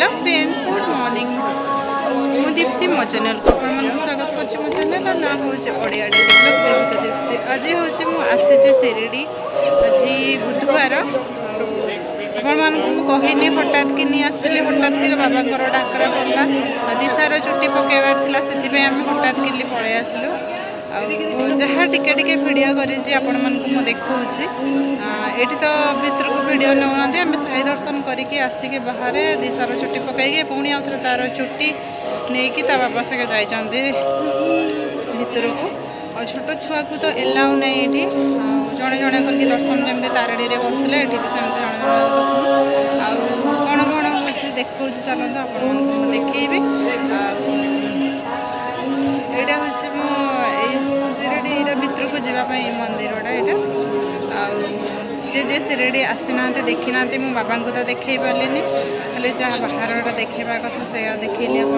Hello friends good morning मु दीप्ति मो channel को स्वागत कर मो चैनल ना हूँ ओडिया दीप्ति आज हूँ आसी शिरडी आज बुधवार कहनी हठात कि आसिले हठात कि बाबा डाकरा पड़ा दिशार चुट्टी पकड़ार थी से हठात कि पलि आसलु जहाँ टिके टिके वीडियो कर देखा ये तो भितर को वीडियो नौना आम साई दर्शन करके आसिक बाहर दिशार चुट्टी पकईके पुणी आउ तार चुट्टी नहीं ता बाबा सके जाइए भितर को और छोट छुआ को तो एलाउ नहीं ये जड़े जड़े करके दर्शन जमी तारड़ी में करते ये भी सेमती जड़े जड़े दर्शन आण कौन हो देखा चलते आप देखी यहाँ हूँ मो शिरडी भितर को जावाई मंदिरटा यहाँ जे जे शिरडी आसी ना देखी ना मो बाबा को तो देखे पारे खाली जहाँ बाहर देखा कथा से देखली आप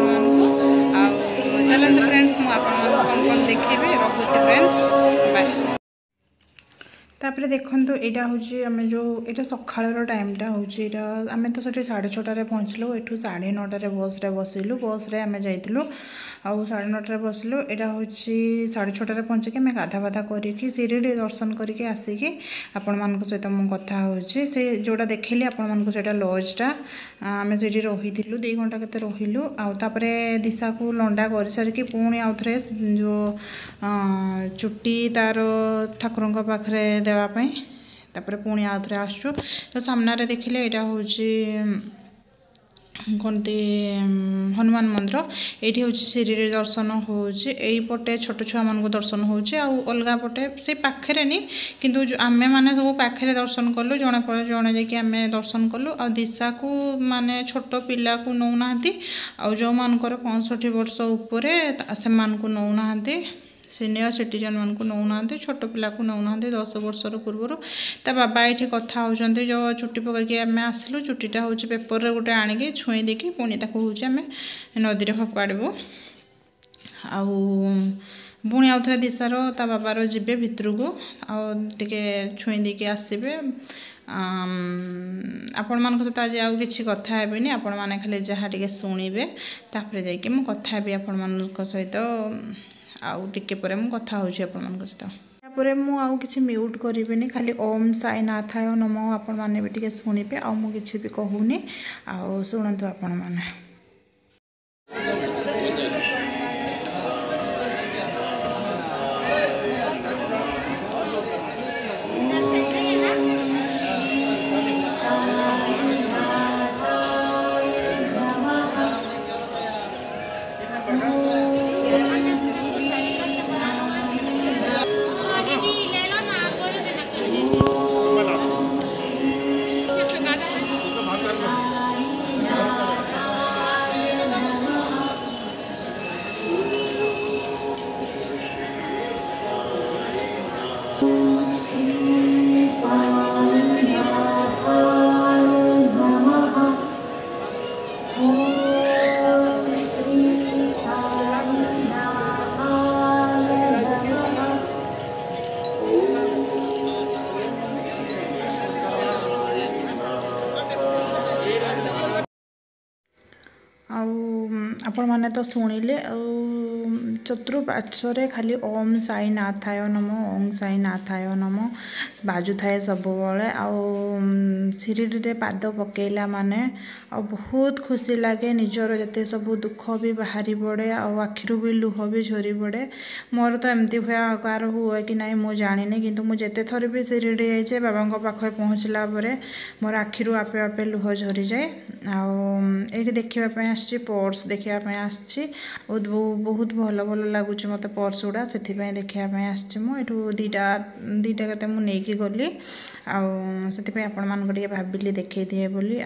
चलते फ्रेंड्स मुझे कौन कौन देखी रखुच्छे फ्रेंड्स बाय तापर देखो यहाँ हूँ आम जो यहाँ सकाल टाइमटा हूँ आम तो से 6:30 पहुँचलु एठू 9:30 बस बसिलु बस रे आम जाइलु आउ 9:30 बसलु यहाँ हूँ 6:30 पहुँचिक आम गाधा बाधा करके शिरडी दर्शन करके आसिकी आपण मान सहित मु कथा होची से जोड़ा देखली आपण मान से लजटा आम से रही 2 घंटा के रहिलु आउे दिशा को लंडा कर सारिकी पुणी आउ थे जो चुट्टी तार ठाकुर पाखे देवाई तापर पुणी आउ थे आसु तो सामने देखिले यहाँ हूँ कौनती हनुमान मंदिर ये हूँ शिरडी दर्शन होपटे छोट छुआ मान दर्शन होगा पटे से पाखे नहीं किंतु आम मैंने सब पाखे दर्शन कलु जड़े पर जड़े जाकि आम दर्शन कलु आ दिशा को माने छोट पिला को नौना जो मानकर 65 वर्ष उपर से नौना सीनियर सिटीजन मान को नौना छोट पिला को नौना 10 वर्ष पूर्व ता बाबा ये कथा होती जो चुट्टी पकईकि आम आसलु चुट्टीटा हूँ पेपर गोटे आणिकी छुई देकी पुणी हूँ आम नदी में फपाड़ू पुणी आउ थे दिशार ता बाबार जीवे भितर को आगे छुई देकी आसबे आपण मान सहित आज आउ कि कथा हेनी आपण मैंने खाली जहाँ टे शुणे तापर जा कथा हेबी आपण मान सहित आउ टिके परे मु कथा होछि आपण मान सहित तापर मु आउ किछि म्यूट करिबेनी खाली ओम साई नाथाय नमो आपण माने भी टिके सुनिबे आउ मु किछि भी कहूनी आउ सुनंतु आपण माने आपण माने तो शुणिले चतुर्पार्श्वे खाली ओम साई नाथाय नमो ओम साई नाथाय नमो बाजू थाए सब बले शिरडी पाद पकेला माने बहुत खुशी लगे निजर जते सब दुख भी बाहरी पड़े आखिरु भी लुह भी झरी पड़े मोर तो एमती हुए कार हुए कि नहीं मु जानी किंतु मु जेते थर भी शिरडी जाइए बाबा पाखे पहुँचला मोर आखिरु आपे आपे लुह झरी जाए ये देखापी आसी पर्स देखापी आसी बहुत भल भल लगुच मत पर्स गुड़ा से देखापी आसी मुझे दीटा के मुझे गली आते आपण मान भाविली देखे दिए बोली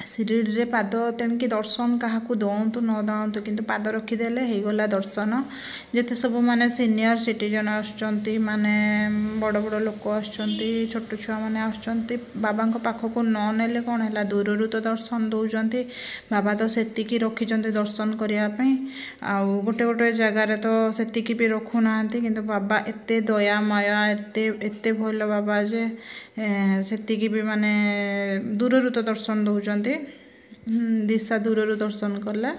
शिरडी रे पाद तेणुक दर्शन क्या दौतु न दौतु किंतु पाद रखीदेले हो गला दर्शन जिते सब माने सीनियर सिटीजन आसुचंती माने बड़ बड़ लोक आसुचंती छोट छुआ माने आसुचंती बाबा पाखक न नेले कौन है दूर तो दर्शन दौरान बाबा तो सेतिकी रखिचंती दर्शन करने गोटे गोटे जगार तो सेतिकी भी रखुना किंतु बाबा एते दया माया एते भल बाबा जे सेतिकी भी माने दूर तो दर्शन दौरान दिशा दूर दर्शन कला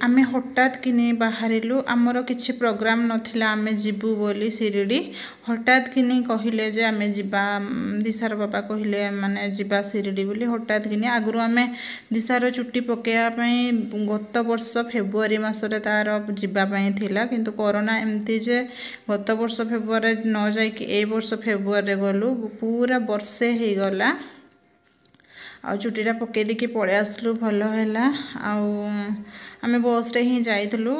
आमे हठात किने बाहरिलु आमर किछि प्रोग्राम नथिला आमे जिबु बोली शिरडी हठात किने कहिले जे आमे जिबा दिशार बाबा कहिले माने जिबा शिरडी बोली हठात किने आगरु आमे दिशार चुट्टी पकेया पई गत वर्ष फेब्रुआरी मासरे तार जिबा पई थिला किंतु कोरोना एमती जे गत वर्ष फेब्रुआरी न जाई कि ए वर्ष फेब्रुआरी गलु पूरा वर्षे हे गला आ चुटीटा पकई देकी पळे आसलु भलो हैला आमे बस रे ही जाइतलु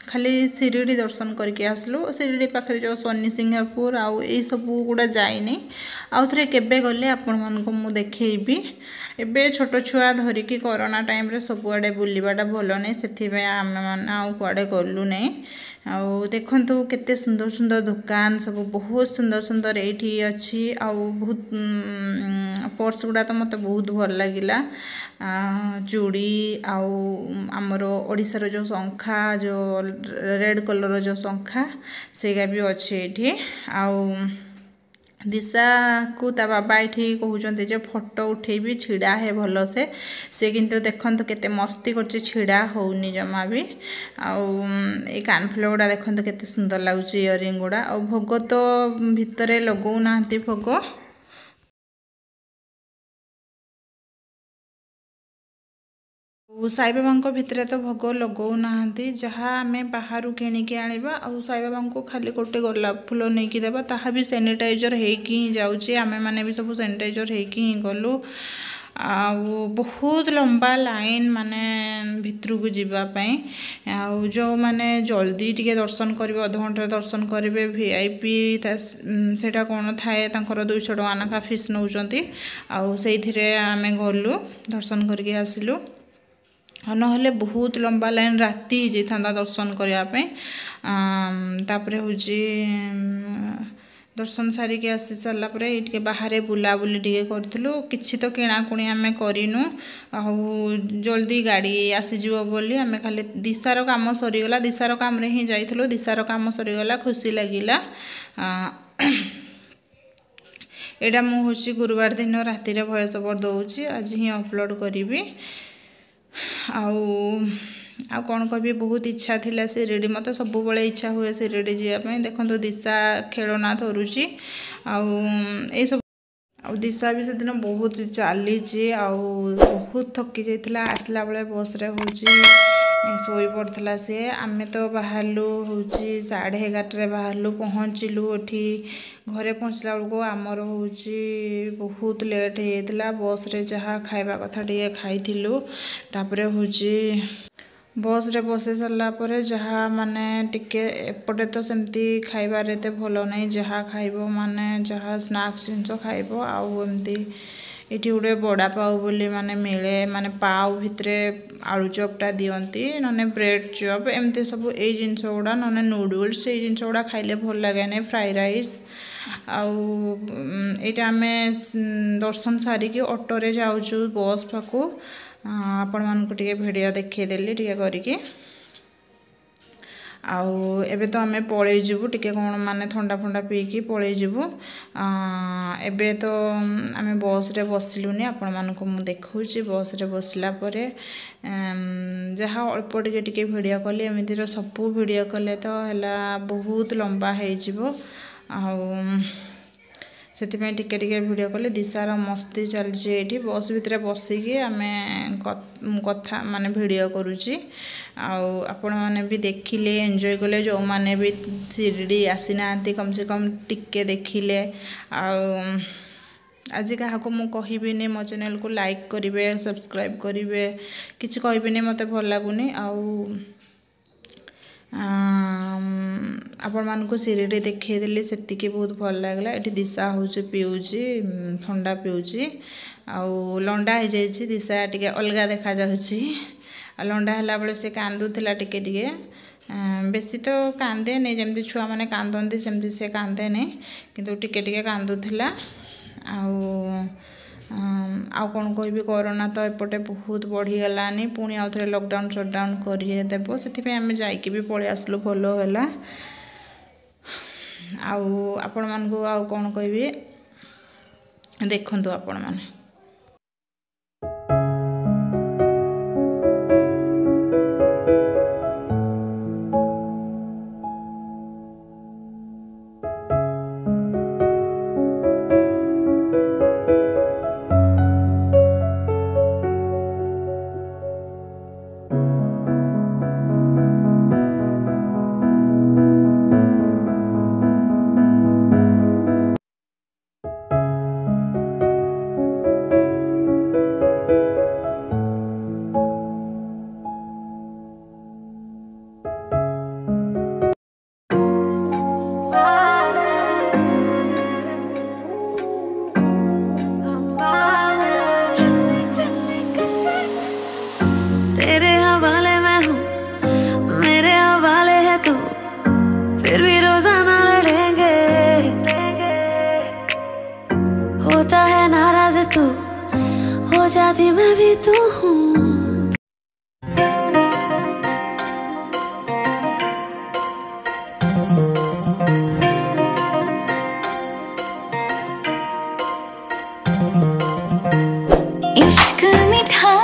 खाली शिरडी दर्शन करके आसलु शिरडी पाखरे जो शनि सिंगापुर आउ ए सब गुडा जाइनी आउ थरे केबे गले आपण मानको मु देखेइबी एबे छोट छुआ धरिकी कोरोना टाइम रे सब आडे बुलीबाटा भलो नै सेथि पे आमे माने आउ कुआडे गलु नै आउ देखंतु केते सुंदर सुंदर दुकान सब बहुत सुंदर सुंदर एठी अछि आउ बहुत पर्स गुडा तो मते बहुत भल लागिला चूड़ी आउ हमरो ओडिसा रो जो शंखा जो रेड कलर जो शंखा सेगा भी अछि एठी आउ दिशा को ता बाबा एठी कहउचंते जे फोटो उठेबी छिडा है भलो से किंतु देखंतु केते मस्ती करछि छिडा होउनी जमा भी आउ ए कानफुल गुडा देखंतु केते सुंदर लागुछि इयरिंग गुडा आउ भोग तो भितरे लगौ नाहंती भोग साई बाबा भितर तो भोग लगौ नाहंती जहाँ आमे बाहरु किनिके आनिबा आउ साई बाबा को खाली गोटे गोलाप फूल नेकी देबा ताहा भी सैनिटाइजर हेकी ही जाउची आमे माने भी सब सैनिटाइजर हेकी ही गलु आउ बहुत लंबा लाइन माने भितर को जीवा पई आउ जो माने जल्दी टिके दर्शन करिवे आधा घंटा दर्शन करिवे वीआईपी सेटा कोन थाए तांकर 200 टका नाखा फीस नउचंती आउ सेइथिरे आमे गलु दर्शन करके आसिलु नहले बहुत लंबा लाइन राति जाता दर्शन करने तापरे हुजी दर्शन सारिके आसी सारा ये बाहर बुलाबुली टे करूँ कि तो किणाकुणी आम करूँ जल्दी गाड़ी आसीज बोली आम खाली दिशार काम सरीगला दिशार काम रे ही जाइलु दिशार काम सरीगला खुशी लगिला एटा मुझे गुरुवार दिन राति भॉइस ओवर दौची आज ही अपलोड करी आउ कौन कह बहुत इच्छा थिला शिरडी मत सब बड़े इच्छा हुए शिरडी जावाई देखो दिशा खेलना धरुची आउ सब आउ दिशा भी से दिन बहुत चली बहुत थकी जाइला आसला बेले बस रे शोई पड़ता सी आमे तो बाहरलु हूँ 11:30 बाहरलु पहुँचलु एठी घरे पहुँचला बेलू आमर हूँ बहुत लेट होता बस रे जहाँ खाइबा कथा टे खाइलु तापरे हूँ बस रे बसे सारा पर जहाँ माने टिके एपटे तो सेमती खाइबार एते भलो नहीं जहाँ खाइब माने जहाँ स्नैक्स जिनस खाइब आउ एमती ये गोटे बड़ा पाव बोली माने मिले माने पाव भितरे आलू चपटा दियंती नने ब्रेड चप एमती सब ए जिनस गुड़ा नने नूडल्स ये जिनस गुड़ा खाइले भल लगे नहीं फ्राई राइस आउ एटा आमे दर्शन सारिकी ऑटो रे जाउछु बस पाखु आपण मानको टिके वीडियो देखैदेली टिके करिके आउ एबे तो आमे पळै जिवु टिके कोन माने ठंडा फंडा पीकी पळै जिवु एबे तो आमे बस रे बसिलुनी आपण मानको मु देखौची बस रे बसला परे जहाँ अल्प टिके टिके वीडियो कले एमितिर सब वीडियो कले तो हला बहुत लंबा हे जिवो आउ से टिके टिके वीडियो कले दिशार मस्ती चलछि एठी बस भितर बसिकी आमे कथा माने वीडियो करूची आपण माने भी देखिले एंजॉय कले जो माने भी शिरडी आसी नांती कम से कम टिके देखिले आज क्या मु कहबिनी मो चैनल को लाइक करिवे सब्सक्राइब करिवे किछि कहबिनी मते भल लागुनी आपण मानको शिरडी देखैदेली सेतिकी बहुत भल लागला एठी दिशा होउची पिउची ठंडा पिउची आउ लंडा हो जाइछि दिशा टिके अलगा देखा जाउची लंडा हला बेले से कांदुथिला टिके टिके बेसी तो कांदे नहीं जमती छुआ माने कांदंती सेमती से कांदे नहीं किंतु टिके टिके कांदुथिला आउ कौन कह कोरोना तो एपटे बहुत बढ़ी गलानी पुणी आउ थे लॉकडाउन शटडाउन करदेव से आम जाइए भी पलि आसलु भल है आपण मानू आउ कौन कह देखु आपण मैंने मैं भी तो हूँ। इश्क मिठा